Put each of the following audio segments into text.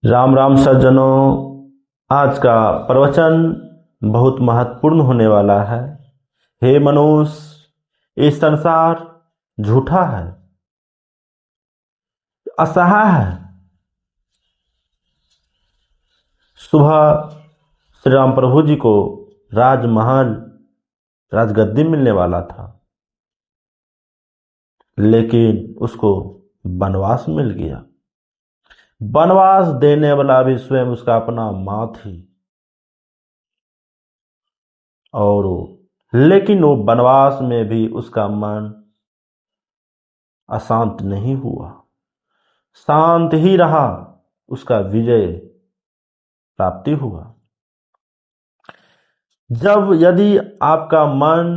राम राम सज्जनों। आज का प्रवचन बहुत महत्वपूर्ण होने वाला है। हे मनुष्य, ये संसार झूठा है, असहाय है। सुबह श्री राम प्रभु जी को राजमहल राजगद्दी मिलने वाला था, लेकिन उसको वनवास मिल गया। वनवास देने वाला भी स्वयं उसका अपना माँ थी, और लेकिन वो वनवास में भी उसका मन अशांत नहीं हुआ, शांत ही रहा। उसका विजय प्राप्ति हुआ। जब यदि आपका मन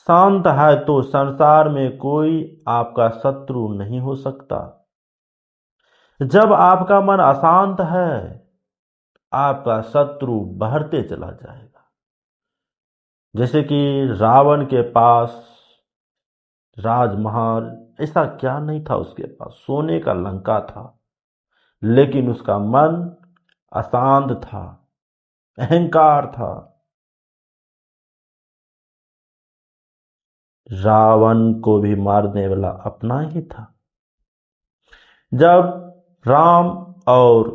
शांत है तो संसार में कोई आपका शत्रु नहीं हो सकता। जब आपका मन अशांत है, आपका शत्रु बढ़ते चला जाएगा। जैसे कि रावण के पास राजमहल ऐसा क्या नहीं था, उसके पास सोने का लंका था, लेकिन उसका मन अशांत था, अहंकार था। रावण को भी मारने वाला अपना ही था। जब राम और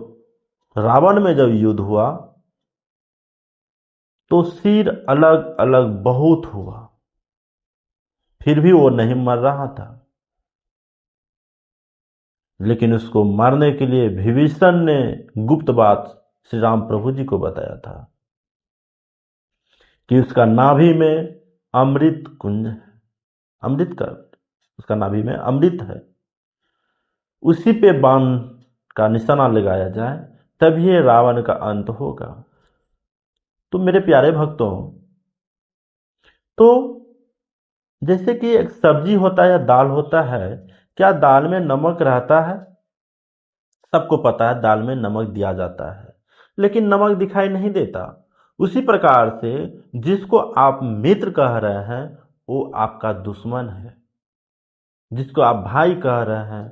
रावण में जब युद्ध हुआ तो सिर अलग अलग बहुत हुआ, फिर भी वो नहीं मर रहा था। लेकिन उसको मारने के लिए विभीषण ने गुप्त बात श्री राम प्रभु जी को बताया था कि उसका नाभि में अमृत कुंज है, अमृत का उसका नाभि में अमृत है, उसी पे बाण का निशाना लगाया जाए, तब ये रावण का अंत होगा। तो मेरे प्यारे भक्तों, तो जैसे कि एक सब्जी होता है या दाल होता है, क्या दाल में नमक रहता है? सबको पता है दाल में नमक दिया जाता है, लेकिन नमक दिखाई नहीं देता। उसी प्रकार से जिसको आप मित्र कह रहे हैं वो आपका दुश्मन है, जिसको आप भाई कह रहे हैं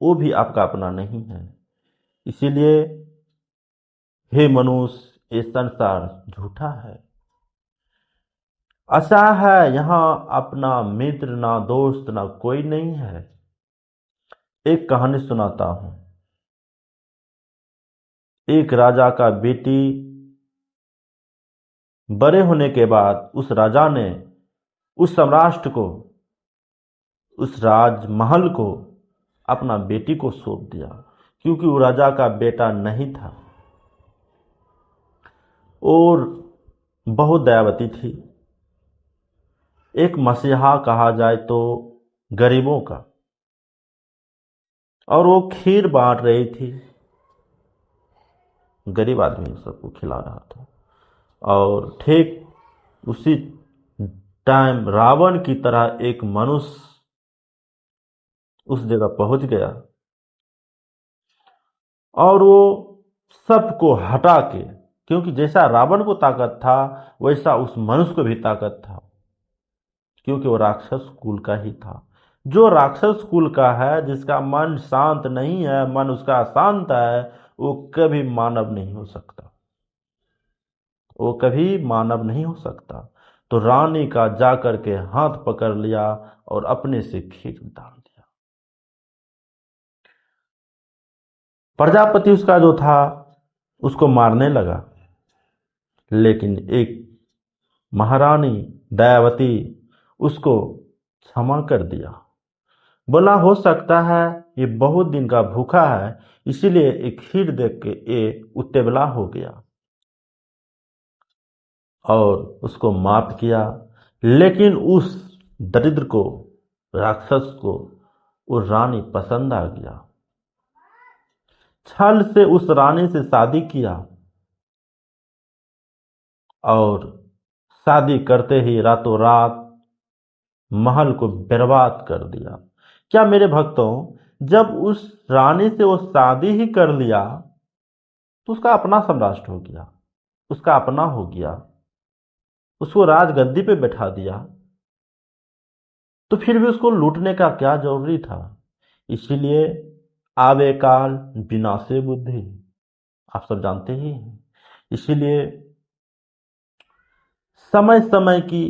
वो भी आपका अपना नहीं है। इसीलिए हे मनुष्य, ये संसार झूठा है, अच्छा है। यहाँ अपना मित्र ना दोस्त ना कोई नहीं है। एक कहानी सुनाता हूं। एक राजा का बेटी बड़े होने के बाद उस राजा ने उस सम्राट को, उस राजमहल को अपना बेटी को सौंप दिया, क्योंकि वो राजा का बेटा नहीं था और बहुत दयावती थी। एक मसीहा कहा जाए तो गरीबों का, और वो खीर बांट रही थी, गरीब आदमी सबको खिला रहा था। और ठीक उसी टाइम रावण की तरह एक मनुष्य उस जगह पहुंच गया, और वो सबको हटा के, क्योंकि जैसा रावण को ताकत था वैसा उस मनुष्य को भी ताकत था, क्योंकि वो राक्षस कुल का ही था। जो राक्षस कुल का है, जिसका मन शांत नहीं है, मन उसका अशांत है, वो कभी मानव नहीं हो सकता, वो कभी मानव नहीं हो सकता। तो रानी का जाकर के हाथ पकड़ लिया और अपने से खींच डाल दिया। प्रजापति उसका जो था उसको मारने लगा, लेकिन एक महारानी दयावती उसको क्षमा कर दिया। बोला हो सकता है ये बहुत दिन का भूखा है, इसीलिए एक खीर देख के ये उत्तेबला हो गया, और उसको माफ किया। लेकिन उस दरिद्र को, राक्षस को वो रानी पसंद आ गया। छल से उस रानी से शादी किया, और शादी करते ही रातों रात महल को बर्बाद कर दिया। क्या मेरे भक्तों, जब उस रानी से वो शादी ही कर लिया तो उसका अपना सम्राट हो गया, उसका अपना हो गया, उसको राजगद्दी पे बैठा दिया, तो फिर भी उसको लूटने का क्या जरूरी था? इसीलिए आवे काल विनाशे बुद्धि, आप सब जानते ही हैं। इसीलिए समय समय की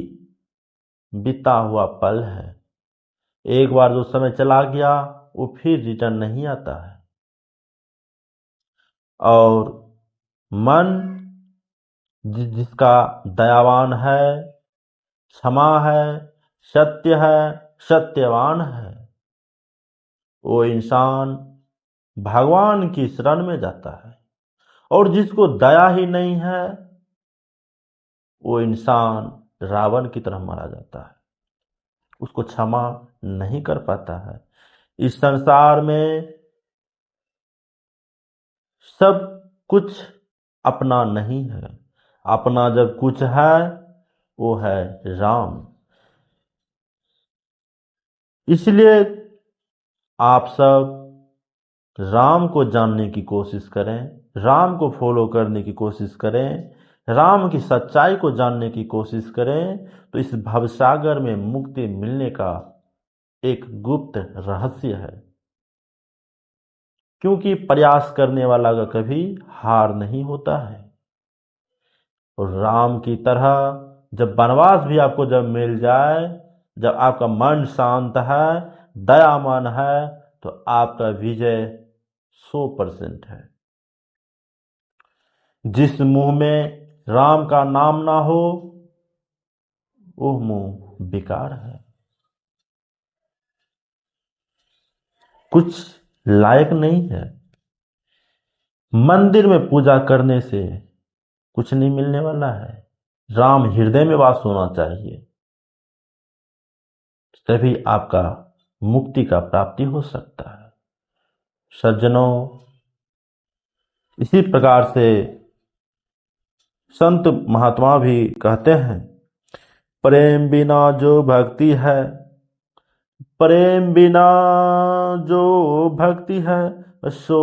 बीता हुआ पल है, एक बार जो समय चला गया वो फिर रिटर्न नहीं आता है। और मन जिसका दयावान है, क्षमा है, सत्य है, सत्यवान है, वो इंसान भगवान की शरण में जाता है। और जिसको दया ही नहीं है, वो इंसान रावण की तरह मारा जाता है, उसको क्षमा नहीं कर पाता है। इस संसार में सब कुछ अपना नहीं है, अपना जब कुछ है वो है राम। इसलिए आप सब राम को जानने की कोशिश करें, राम को फॉलो करने की कोशिश करें, राम की सच्चाई को जानने की कोशिश करें, तो इस भवसागर में मुक्ति मिलने का एक गुप्त रहस्य है। क्योंकि प्रयास करने वाला का कभी हार नहीं होता है। और राम की तरह जब वनवास भी आपको जब मिल जाए, जब आपका मन शांत है, दयामान है, तो आपका विजय 100% है। जिस मुंह में राम का नाम ना हो वो मुंह बेकार है, कुछ लायक नहीं है। मंदिर में पूजा करने से कुछ नहीं मिलने वाला है, राम हृदय में वास होना चाहिए, तभी आपका मुक्ति का प्राप्ति हो सकता है। सज्जनों, इसी प्रकार से संत महात्मा भी कहते हैं, प्रेम बिना जो भक्ति है, प्रेम बिना जो भक्ति है सो